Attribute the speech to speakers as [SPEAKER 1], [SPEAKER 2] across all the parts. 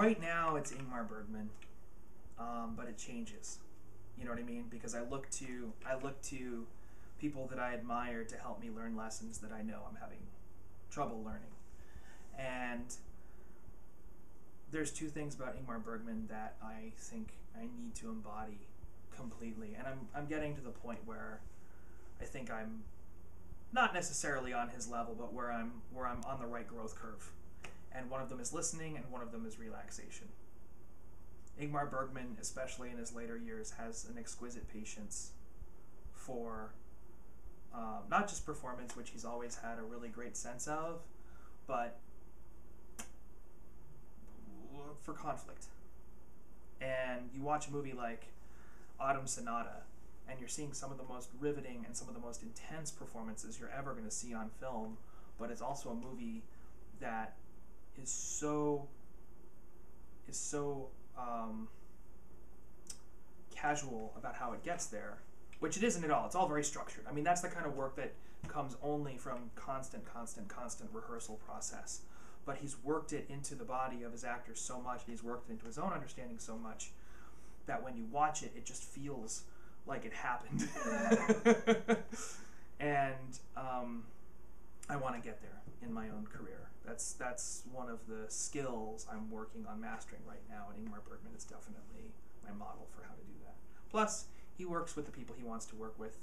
[SPEAKER 1] Right now, it's Ingmar Bergman, but it changes. You know what I mean? Because I look to people that I admire to help me learn lessons that I know I'm having trouble learning. And there's two things about Ingmar Bergman that I think I need to embody completely. And I'm getting to the point where I think I'm not necessarily on his level, but where I'm on the right growth curve. And one of them is listening, and one of them is relaxation. Ingmar Bergman, especially in his later years, has an exquisite patience for not just performance, which he's always had a really great sense of, but for conflict. And you watch a movie like Autumn Sonata, and you're seeing some of the most riveting and some of the most intense performances you're ever going to see on film, but it's also a movie that is so casual about how it gets there, which it isn't at all. It's all very structured. I mean, that's the kind of work that comes only from constant rehearsal process. But he's worked it into the body of his actors so much, and he's worked it into his own understanding so much, that when you watch it, it just feels like it happened. And I want to get there in my own career. That's one of the skills I'm working on mastering right now, and Ingmar Bergman is definitely my model for how to do that. Plus, he works with the people he wants to work with.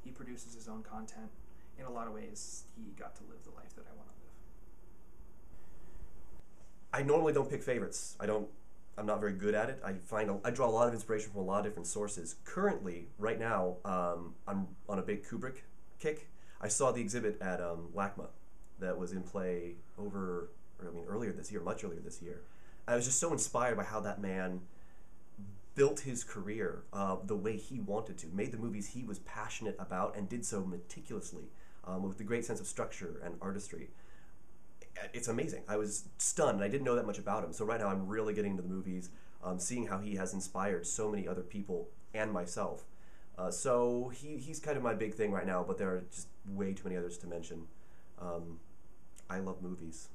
[SPEAKER 1] He produces his own content. In a lot of ways, he got to live the life that I want to live.
[SPEAKER 2] I normally don't pick favorites. I'm not very good at it. I draw a lot of inspiration from a lot of different sources. Currently, right now, I'm on a big Kubrick kick. I saw the exhibit at LACMA that was in play earlier this year, much earlier this year. I was just so inspired by how that man built his career the way he wanted to, made the movies he was passionate about, and did so meticulously with a great sense of structure and artistry. It's amazing. I was stunned. I didn't know that much about him. So right now I'm really getting into the movies, seeing how he has inspired so many other people and myself. So he's kind of my big thing right now, but there are just way too many others to mention. I love movies.